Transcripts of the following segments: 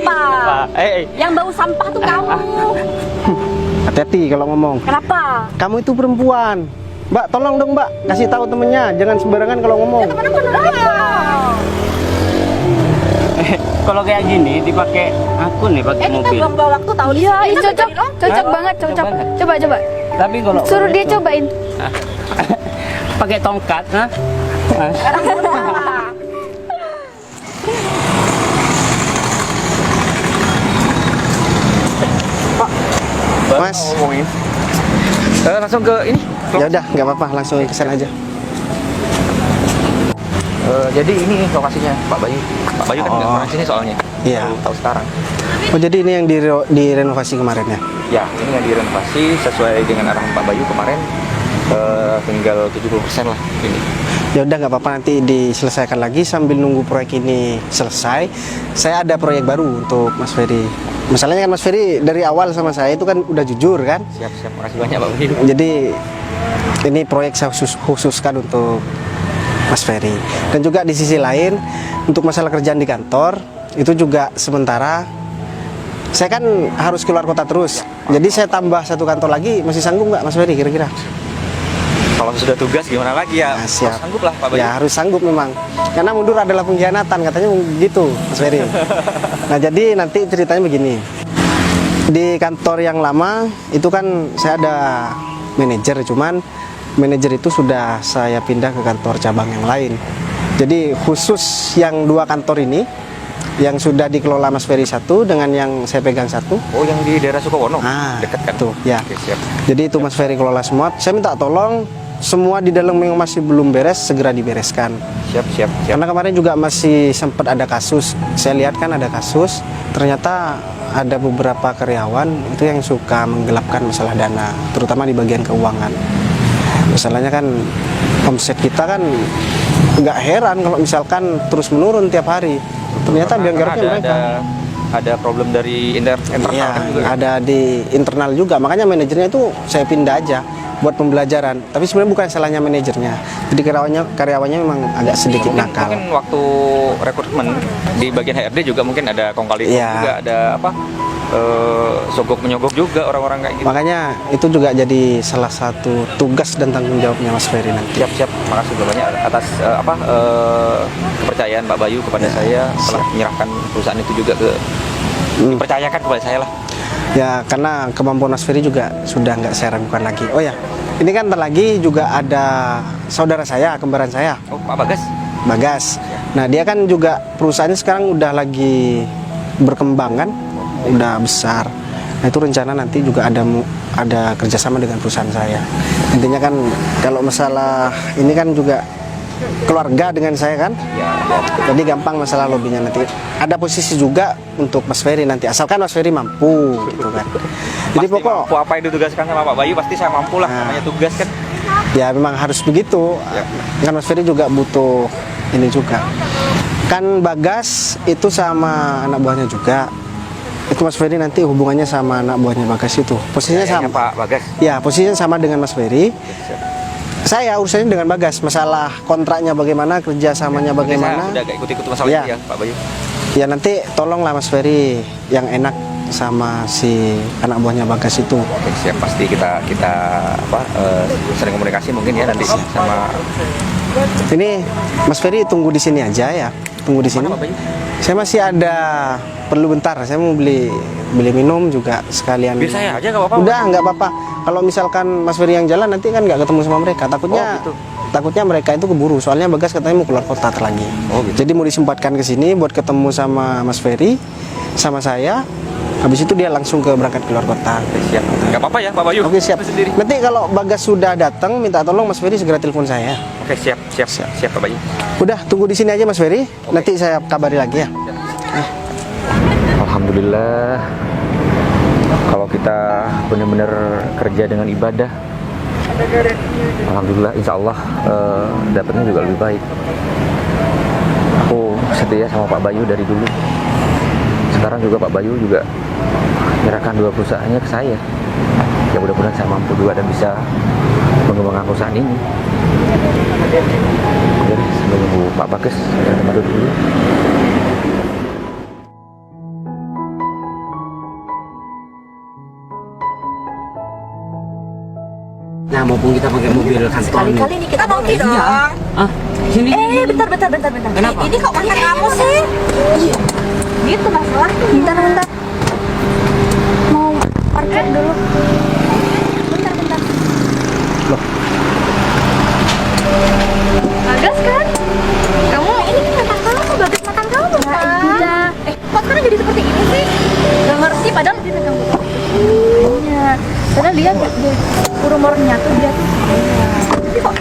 Kenapa? Yang bau sampah tuh kamu. Hati-hati kalau ngomong. Kenapa? Kamu itu perempuan. Mbak, tolong dong Mbak, kasih tahu temennya, jangan sembarangan kalau ngomong. Kalau kayak gini dipakai aku nih pakai mobil. Kita buang waktu tahu Iya, cocok banget, cocok. Coba. Tapi kalau Suruh dia cobain. pakai tongkat, nah. Mas, ngomongin. Langsung ke ini. ya udah, nggak apa-apa, langsung ke sana aja. Jadi ini lokasinya Pak Bayu. Pak Bayu kan nggak pernah sini soalnya. Iya. Baru tahu sekarang. Oh, jadi ini yang direnovasi kemarin ya? Ya, ini yang direnovasi sesuai dengan arahan Pak Bayu kemarin. Tinggal 70% lah ini. Ya udah, nggak apa-apa, nanti diselesaikan lagi sambil nunggu proyek ini selesai. Saya ada proyek baru untuk Mas Ferry. Masalahnya kan Mas Ferry dari awal sama saya itu kan udah jujur kan? Siap, makasih banyak Pak Bayu. Jadi ini proyek saya khususkan untuk Mas Ferry. Dan juga di sisi lain untuk masalah kerjaan di kantor itu juga sementara saya kan harus keluar kota terus. Jadi saya tambah satu kantor lagi, masih sanggup nggak Mas Ferry kira-kira? Kalau sudah tugas gimana lagi ya? Nah, siap. Sanggup lah Pak Bayu. Ya harus sanggup memang. Karena mundur adalah pengkhianatan katanya begitu Mas Ferry. Nah jadi nanti ceritanya begini. Di kantor yang lama itu kan saya ada manajer, cuman manajer itu sudah saya pindah ke kantor cabang yang lain. Jadi khusus yang dua kantor ini yang sudah dikelola Mas Ferry satu dengan yang saya pegang satu. Oh, yang di daerah Sukowono? Dekat kan? Tuh, ya. Oke, siap. Jadi itu Mas Ferry kelola semua. Saya minta tolong semua di dalam yang masih belum beres segera dibereskan. Siap. Karena kemarin juga masih sempat ada kasus. Saya lihat kan ada kasus. Ternyata ada beberapa karyawan itu yang suka menggelapkan masalah dana, terutama di bagian keuangan. Masalahnya kan omset kita kan nggak heran kalau misalkan terus menurun tiap hari. Ternyata biangkeroknya mereka. Ada problem dari internal Iya, kan juga. ada di internal juga. Makanya manajernya itu saya pindah aja buat pembelajaran. Tapi sebenarnya bukan salahnya manajernya. Jadi karyawannya memang agak sedikit nakal. Mungkin waktu rekrutmen di bagian HRD juga mungkin ada kong kali juga, ada apa? Sogok menyogok juga orang-orang kayak gitu. Makanya itu juga jadi salah satu tugas dan tanggung jawabnya Mas Ferry nanti. Siap. Makasih banyak atas kepercayaan Pak Bayu kepada saya telah menyerahkan perusahaan itu juga dipercayakan kepada saya lah. Ya karena kemampuan Mas Ferry juga sudah nggak saya ragukan lagi. Oh ya, ini kan ntar lagi juga ada saudara saya, kembaran saya. Oh, Pak Bagas. Bagas. Nah dia kan juga perusahaannya sekarang udah lagi berkembang kan, udah besar. Nah itu rencana nanti juga ada kerjasama dengan perusahaan saya. Intinya kan kalau masalah ini kan juga keluarga dengan saya kan, jadi gampang masalah lobbynya nanti. Ada posisi juga untuk Mas Ferry nanti, asalkan Mas Ferry mampu gitu kan. Jadi Pasti pokok mampu apa yang ditugaskan sama Pak Bayu pasti saya mampu lah, namanya tugas kan. Ya memang harus begitu. Kan Mas Ferry juga butuh ini juga. Kan Bagas itu sama anak buahnya juga. Itu Mas Ferry nanti hubungannya sama anak buahnya Bagas itu. Posisinya sama. Pak Bagas. Ya, posisinya sama dengan Mas Ferry. Saya urusannya dengan Bagas, masalah kontraknya bagaimana, kerjasamanya bagaimana. Saya udah gak ikut-ikut masalah Ya. itu ya Pak Bayu. Ya nanti tolonglah Mas Ferry yang enak sama si anak buahnya Bagas itu. Oke, siap, pasti kita sering komunikasi mungkin ya nanti sama. Ini Mas Ferry tunggu di sini aja ya, tunggu di sini. Mana, Pak Bayu? Saya masih ada perlu bentar, saya mau beli minum juga sekalian. Biar saya aja nggak apa-apa. Udah nggak apa-apa. Kalau misalkan Mas Ferry yang jalan nanti kan nggak ketemu sama mereka. Takutnya mereka itu keburu. Soalnya Bagas katanya mau keluar kota lagi. Oh, gitu. Jadi mau disempatkan ke sini buat ketemu sama Mas Ferry, sama saya. Habis itu dia langsung berangkat keluar kota. Siap. Nggak apa-apa ya Pak Bayu. Oke siap. Sendiri. Nanti kalau Bagas sudah datang, minta tolong Mas Ferry segera telepon saya. Oke, siap Pak Bayu. Udah tunggu di sini aja Mas Ferry. Nanti saya kabari lagi ya. Alhamdulillah, kalau kita benar-benar kerja dengan ibadah, alhamdulillah, insya Allah dapatnya juga lebih baik. Aku setia sama Pak Bayu dari dulu. Sekarang juga Pak Bayu juga menyerahkan 2 perusahaannya ke saya. Ya mudah-mudahan saya mampu juga dan bisa mengembangkan perusahaan ini. Jadi sambil nunggu Pak Bagas, kita dulu. Nah, mumpung kita pakai mobil kantor. Sekali-kali nih kita mau dong. Ah, sini. Bentar. Kenapa? Ini kok mantan kamu sih? Gitu masalahnya. Bentar. Mau parkir dulu. Bentar. Loh, Bagas kan? Kamu ini kan mantan kamu, Bagas mantan kamu kan? Iya. Kok sekarang jadi seperti ini sih? Gak ngerti padahal dia pegang botol. Iya. Padahal dia rumornya tuh dia tuh. Tapi kok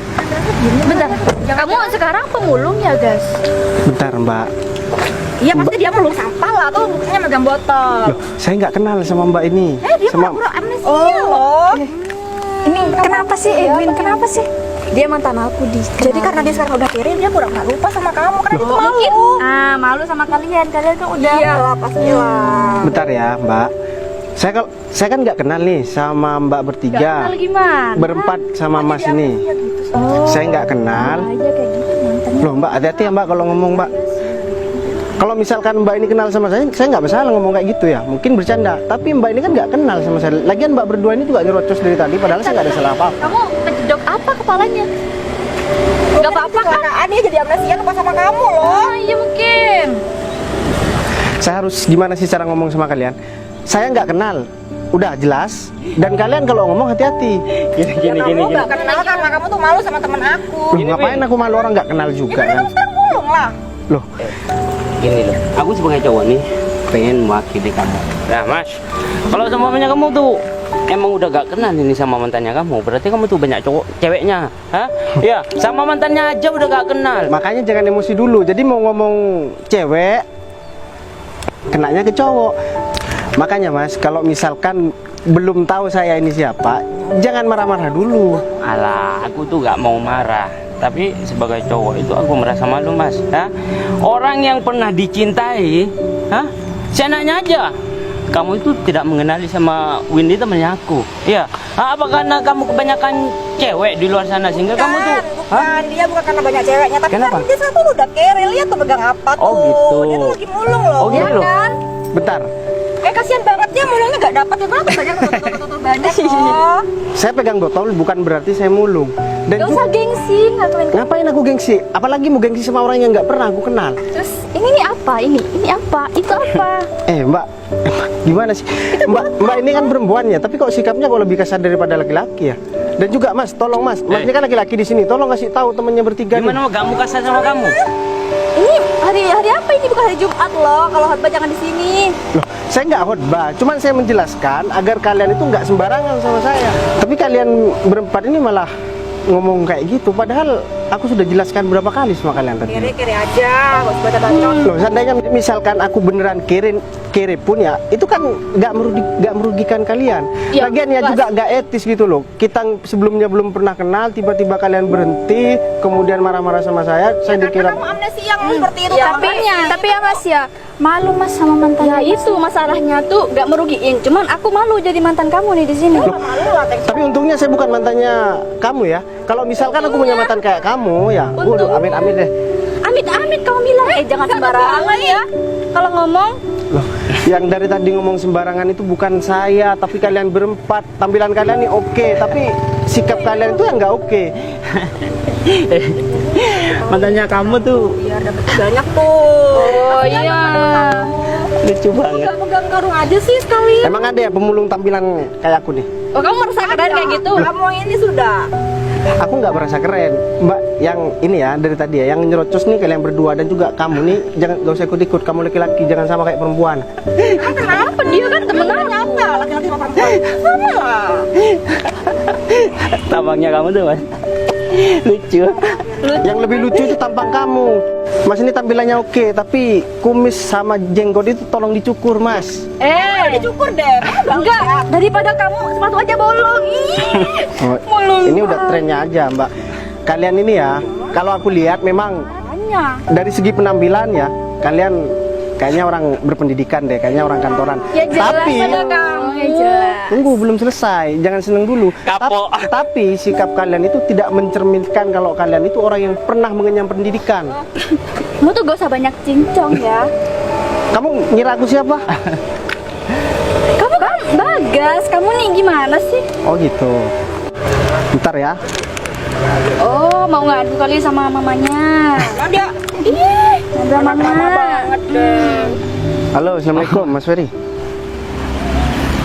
Bentar. Kamu sekarang pemulung ya, Gas? bentar Mbak. iya pasti dia mulung sampah lah tuh, buktinya megang botol. Loh, saya nggak kenal sama Mbak ini. Dia Sama pura-pura amnesia loh. Ini kenapa sih, Edwin? Kenapa sih? Dia mantan aku di. Jadi karena dia sekarang udah kirim, dia pura-pura lupa sama kamu karena dia tuh malu. Mungkin malu sama kalian kan udah. Iya lah pastilah. bentar ya Mbak. Saya kan nggak kenal nih sama Mbak bertiga. Kenal gimana? Berempat sama Mas ini. Oh, Saya nggak kenal. aja kayak gitu mantannya. Loh Mbak, hati-hati ya Mbak kalau ngomong Mbak. Kalau misalkan Mbak ini kenal sama saya nggak masalah ngomong kayak gitu ya. Mungkin bercanda. Tapi Mbak ini kan nggak kenal sama saya. Lagian Mbak berdua ini juga nyerocos dari tadi. Padahal saya nggak ada salah apa-apa. Kamu kejedok apa kepalanya? Gak apa-apa kan? Kecelakaan dia jadi amnesia lupa sama kamu loh. Oh iya mungkin. Saya harus gimana sih cara ngomong sama kalian? Saya nggak kenal. Udah jelas. Dan kalian kalau ngomong hati-hati. Kamu gak kenal karena kamu tuh malu sama temen aku. Loh, ngapain aku malu orang nggak kenal juga Karena kan? kamu sekarang mulung lah. Loh, Gini loh, aku sebagai cowok nih pengen mewakili kamu. Nah Mas, kalau semuanya kamu tuh emang udah gak kenal ini sama mantannya kamu, berarti kamu tuh banyak cowok ceweknya, hah? Ya, sama mantannya aja udah gak kenal. makanya jangan emosi dulu. Jadi mau ngomong cewek, kenanya ke cowok. Makanya Mas, kalau misalkan belum tahu saya ini siapa, jangan marah-marah dulu. Alah, aku tuh gak mau marah. Tapi sebagai cowok itu aku merasa malu Mas, hah? Orang yang pernah dicintai, hah? Seenaknya aja. Kamu itu tidak mengenali sama Windy temannya aku. Iya. Apa karena kamu kebanyakan cewek di luar sana sehingga kamu tuh Bukan, dia bukan karena banyak ceweknya, tapi Kenapa? kan dia satu udah kere, lihat tuh pegang apa tuh. Oh, gitu. Dia tuh lagi mulung loh. Oh, gitu ya loh. kan? Bentar, Kasihan banget dia mulungnya gak dapat ya berapa banyak tuh banyak loh. saya pegang botol bukan berarti saya mulung. Dan Gak usah gengsi ngakuin. ngapain aku gengsi? Apalagi mau gengsi sama orang yang nggak pernah aku kenal. Terus ini nih apa? Ini apa? Itu apa? Mbak, gimana sih? Mbak ini kan perempuan ya, tapi kok sikapnya kok lebih kasar daripada laki-laki ya? Dan juga Mas, tolong Mas ini kan laki-laki di sini, tolong kasih tahu temennya bertiga nih. gimana mau gak mau kasar sama kamu? Ini hari apa ini? Bukan hari Jumat loh. Kalau khotbah jangan di sini. Loh, saya nggak khotbah, cuman saya menjelaskan agar kalian itu nggak sembarangan sama saya. Tapi kalian berempat ini malah ngomong kayak gitu, padahal aku sudah jelaskan berapa kali sama kalian tadi. Kere aja, gak usah bacot. Loh, seandainya misalkan aku beneran kere pun ya, itu kan nggak merugikan kalian. Ya, Lagian ya juga nggak etis gitu loh. Kita sebelumnya belum pernah kenal, tiba-tiba kalian berhenti, kemudian marah-marah sama saya dikira. Kamu amnesia yang seperti itu. Tapi ya Mas ya, malu Mas sama mantannya. Ya itu masalahnya tuh gak merugiin. Cuman aku malu jadi mantan kamu nih di sini. Malu lah, Tapi untungnya saya bukan mantannya kamu ya. Kalau misalkan aku punya mantan kayak kamu ya, waduh, amit-amit deh. Amit kamu bilang jangan sembarangan ya. Kalau ngomong Loh, yang dari tadi ngomong sembarangan itu bukan saya, tapi kalian berempat. Tampilan kalian nih oke, tapi sikap kalian itu yang nggak oke. Mantannya kamu tuh biar dapat banyak tuh. Oh iya. lucu banget. Gak pegang karung aja sih sekali. Emang ada ya pemulung tampilan kayak aku nih? Oh kamu merasa keren kayak gitu? Kamu ini sudah. Aku nggak merasa keren, Mbak. Yang ini ya dari tadi ya, yang nyerocos nih kalian berdua dan juga kamu nih, jangan gak usah ikut-ikut. Kamu laki-laki jangan sama kayak perempuan. Kenapa dia kan temenan apa? Laki-laki sama perempuan sama lah. Tampangnya kamu tuh Mas. Lucu. Yang lebih lucu itu tampang kamu. Mas ini tampilannya oke, tapi kumis sama jenggot itu tolong dicukur Mas. Dicukur deh. Enggak. Daripada kamu sepatu aja bolong. Oh, ini udah trennya aja Mbak. Kalian ini ya, kalau aku lihat memang dari segi penampilan ya, kalian kayaknya orang berpendidikan deh, kayaknya orang kantoran. Ya jelas Tapi ada kamu ya jelas. tunggu, belum selesai, jangan seneng dulu. Kapok. Tapi sikap kalian itu tidak mencerminkan kalau kalian itu orang yang pernah mengenyam pendidikan. Kamu tuh gak usah banyak cincong ya. Kamu ngira aku siapa? Kamu kan Bagas, kamu nih gimana sih? Oh gitu. Bentar sebentar ya. Oh, mau ngadu kali sama mamanya. Ada. Ada mama. Banget deh. Halo, assalamualaikum Mas Ferry.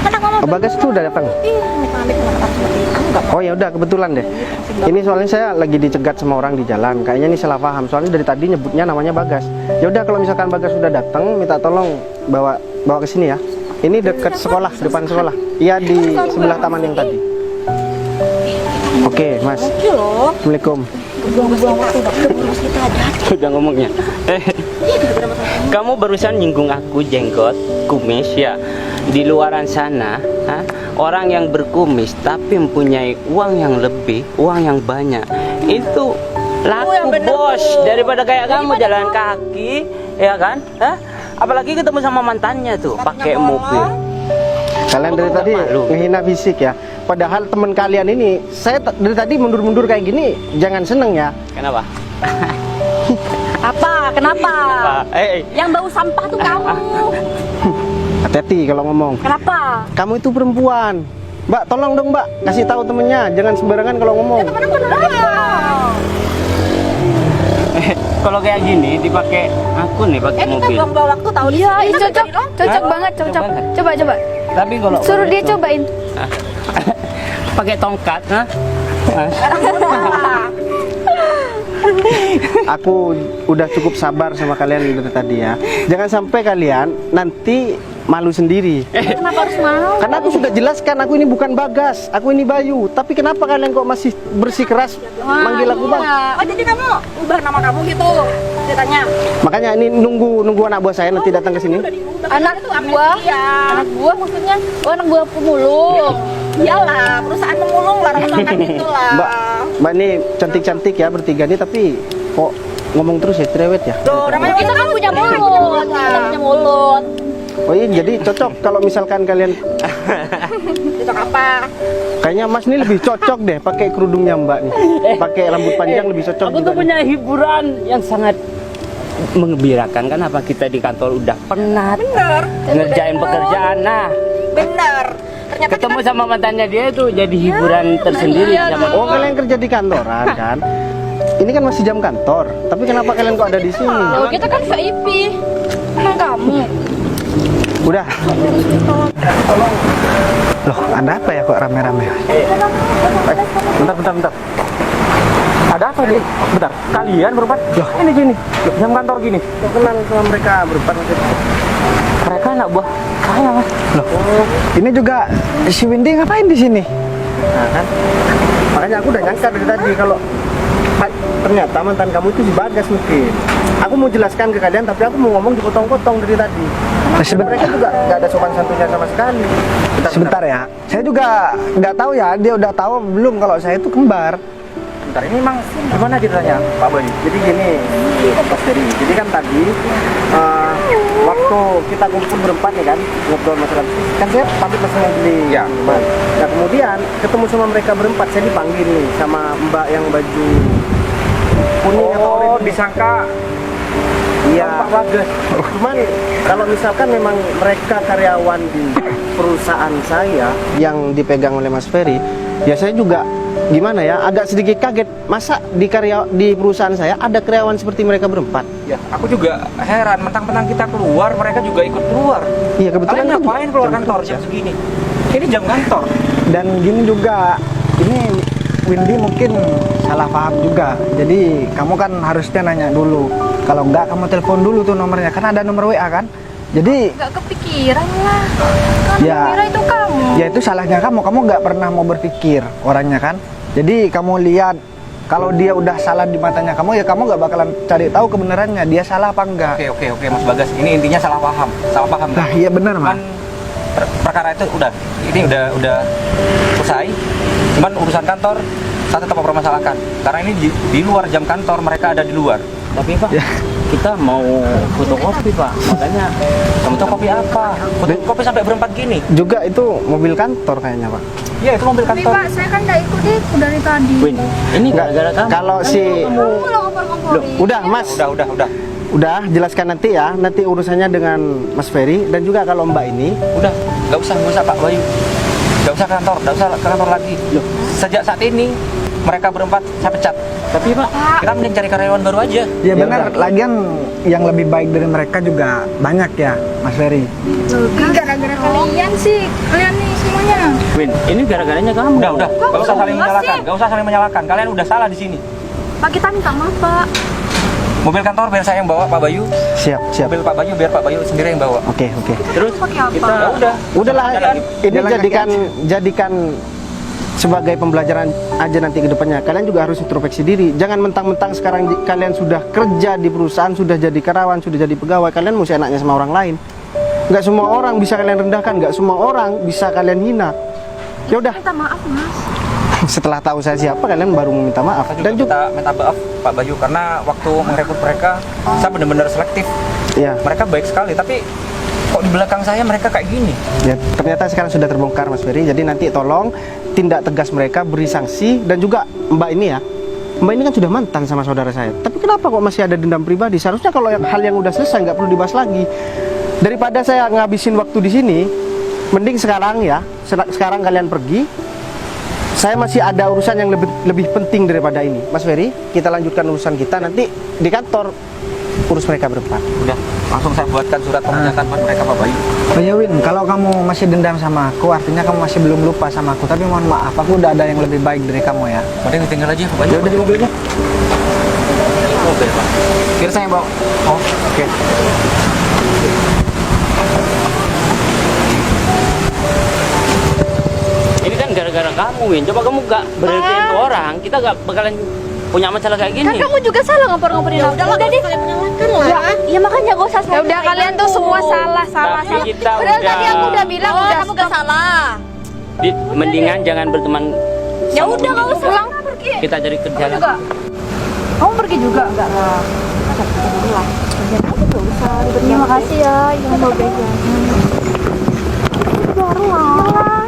Anak mama. Oh, Bagas tuh udah datang. Pamit Oh ya udah, kebetulan deh. Ini soalnya saya lagi dicegat sama orang di jalan. Kayaknya ini salah paham. Soalnya dari tadi nyebutnya namanya Bagas. Ya udah, kalau misalkan Bagas sudah datang, minta tolong bawa ke sini ya. Ini dekat sekolah, depan sekolah. Iya, di sebelah taman yang tadi. Oke, Mas. Assalamualaikum. buang-buang waktu terus kita ada. Udah ngomongnya. Kamu barusan nyinggung aku jenggot, kumis ya. Di luaran sana, orang yang berkumis tapi mempunyai uang yang lebih, uang yang banyak, itu laku bos daripada kayak kamu jalan kaki, ya kan? Apalagi ketemu sama mantannya tuh, pakai mobil. Kalian dari tadi ngehina fisik ya. Padahal teman kalian ini, saya dari tadi mundur-mundur kayak gini, jangan seneng ya. Kenapa? Apa? Kenapa? Yang bau sampah tuh kamu. Hati-hati kalau ngomong. Kenapa? Kamu itu perempuan. Mbak, tolong dong Mbak, kasih tahu temennya, jangan sembarangan kalau ngomong. Kalau kayak gini dipakai aku nih pakai mobil. Kita buang waktu tahu Iya, cocok banget, cocok. Coba. Tapi kalau Suruh dia cobain. pakai tongkat, Aku udah cukup sabar sama kalian dari tadi ya. Jangan sampai kalian nanti malu sendiri. Kenapa harus mau? Karena aku sudah jelaskan, aku ini bukan Bagas, aku ini Bayu. Tapi kenapa kalian kok masih bersikeras manggil aku Bang? Oh jadi kamu ubah nama kamu gitu ceritanya? Makanya ini nunggu anak buah saya nanti datang ke sini. Anak buah? Anak buah maksudnya? Oh, anak buah pemulung. Iyalah, perusahaan pemulung lah, rata-rata gitu lah. Mbak ini cantik-cantik ya bertiga nih, tapi kok ngomong terus ya, cerewet ya? Tuh, namanya Kita kan punya mulut. Kita punya mulut. Oh iya, jadi cocok kalau misalkan kalian cocok apa? kayaknya Mas ini lebih cocok deh pakai kerudungnya Mbak nih. Pakai rambut panjang lebih cocok Aku juga tuh nih. punya hiburan yang sangat mengembirakan. Kenapa kita di kantor udah penat ngerjain pekerjaan. Nah, Bener. Ternyata ketemu sama mantannya dia tuh jadi hiburan tersendiri sama Oh, kalian kerja di kantoran kan? Ini kan masih jam kantor, tapi kenapa kalian kok ada di sini? Oh, kita kan VIP. Emang kamu? Udah. Loh, ada apa ya kok rame-rame? Bentar. Ada apa nih? Bentar, kalian berempat? Loh, Ini gini, jam kantor gini. kok kenal sama mereka berempat? Mereka anak buah saya, Mas. Loh, ini juga si Windy ngapain di sini? Nah, kan? Makanya aku udah nyangka dari tadi kalau ternyata mantan kamu itu si Bagas mungkin. Aku mau jelaskan ke kalian, tapi aku mau ngomong dipotong-potong dari tadi. Mereka juga nggak ada sopan santunnya sama sekali. Sebentar ya, saya juga nggak tahu ya, dia udah tahu belum kalau saya itu kembar. Bentar, ini emang gimana ceritanya, Pak Bayu? Jadi gini, Mas Ferry. Jadi kan tadi waktu kita kumpul berempat nih kan, ngobrol masalah kan saya pamit pesan beli Ya. minuman. Nah kemudian ketemu sama mereka berempat, saya dipanggil nih sama Mbak yang baju kuning atau Oh, oranye. disangka Iya. Pak Bagas. Cuman kalau misalkan memang mereka karyawan di perusahaan saya yang dipegang oleh Mas Ferry, ya saya juga gimana ya, agak sedikit kaget. Masa di perusahaan saya ada karyawan seperti mereka berempat? Ya, aku juga heran, mentang-mentang kita keluar, mereka juga ikut keluar. Iya kebetulan Kalian kan ngapain keluar jam kantor kerja. jam segini? Ini jam kantor. Dan gini juga, ini Windy mungkin salah paham juga. Jadi kamu kan harusnya nanya dulu. Kalau enggak kamu telepon dulu tuh nomornya, kan ada nomor WA kan. Jadi Gak kepikiran lah. Kan Ya. kira itu kamu. ya itu salahnya kamu nggak pernah mau berpikir orangnya kan. Jadi kamu lihat kalau dia udah salah di matanya kamu, ya kamu nggak bakalan cari tahu kebenarannya dia salah apa enggak. Oke, Mas Bagas. Ini intinya salah paham. Salah paham. Nah iya benar Cuman Mas. perkara itu udah selesai. Cuman urusan kantor saya tetap mempermasalahkan. Karena ini di luar jam kantor, mereka ada di luar. Tapi Pak, kita mau fotokopi Pak, makanya Fotokopi apa? Fotokopi sampai berempat gini. Juga itu mobil kantor kayaknya Pak. Iya, itu mobil Tapi kantor. Pak, saya kan nggak ikut dari tadi. Win, ini Nggak, gara-gara kamu. kalau si Kamu lo ngompor-ngomporin. udah Mas, Udah. jelaskan nanti ya, nanti urusannya dengan Mas Ferry dan juga kalau Mbak ini Udah. nggak usah Pak Bayu, nggak usah ke kantor lagi. Sejak saat ini mereka berempat saya pecat. Tapi Pak, Kita mending cari karyawan baru aja. Ya benar, lagian yang lebih baik dari mereka juga banyak ya, Mas Ferry. Gara-gara kalian sih, kalian nih semuanya. Win, ini gara-garanya kamu. Udah, nggak usah saling enggak menyalahkan, sih. nggak usah saling menyalahkan. Kalian udah salah di sini. Pak, kita minta maaf, Pak. Mobil kantor biar saya yang bawa Pak Bayu. Siap, siap. Mobil Pak Bayu biar Pak Bayu sendiri yang bawa. Oke, oke. Terus Pakai apa? kita Ya udah. Udahlah, Jalan. ini Jalan kaki jadikan sebagai pembelajaran aja nanti ke depannya. Kalian juga harus introspeksi diri. Jangan mentang-mentang sekarang kalian sudah kerja di perusahaan, sudah jadi karyawan, sudah jadi pegawai, kalian mesti enaknya sama orang lain. Nggak semua orang bisa kalian rendahkan, nggak semua orang bisa kalian hina. Ya udah, Minta maaf, Mas. setelah tahu saya siapa, kalian baru meminta maaf. Saya juga Dan juga, minta maaf Pak Bayu karena waktu merekrut mereka saya benar-benar selektif. ya, Mereka baik sekali, tapi kok di belakang saya mereka kayak gini? ya, ternyata sekarang sudah terbongkar, Mas Ferry. Jadi nanti tolong tindak tegas mereka, beri sanksi. Dan juga Mbak ini ya, Mbak ini kan sudah mantan sama saudara saya. Tapi kenapa kok masih ada dendam pribadi? Seharusnya kalau hal yang udah selesai nggak perlu dibahas lagi. Daripada saya ngabisin waktu di sini, mending sekarang ya, sekarang kalian pergi. Saya masih ada urusan yang lebih penting daripada ini, Mas Ferry. Kita lanjutkan urusan kita nanti di kantor, urus mereka berempat. Udah, langsung saya buatkan surat pemecatan buat mereka Pak Bayu. Oh ya Win, kalau kamu masih dendam sama aku, artinya kamu masih belum lupa sama aku. Tapi mohon maaf, aku udah ada yang lebih baik dari kamu ya. Mending ditinggal aja Pak Bayu. Udah di mobilnya. Mobil Pak. Biar saya yang bawa. Oh, oke. ini kan gara-gara kamu, Win. Coba kamu gak berhentiin ke orang, kita gak bakalan punya masalah kayak Kan gini. kamu juga salah ngomporin aku. Udah deh. Ya makanya gak usah. Ya udah, kalian tuh semua salah. Tapi kita Padahal tadi aku udah bilang udah kamu gak salah. Mendingan jangan berteman. Ya udah gak usah. Pulang pergi. Kita cari kerja lagi. Juga. Kamu pergi juga? Enggak lah. Terima kasih ya yang mau belajar. Baru lah.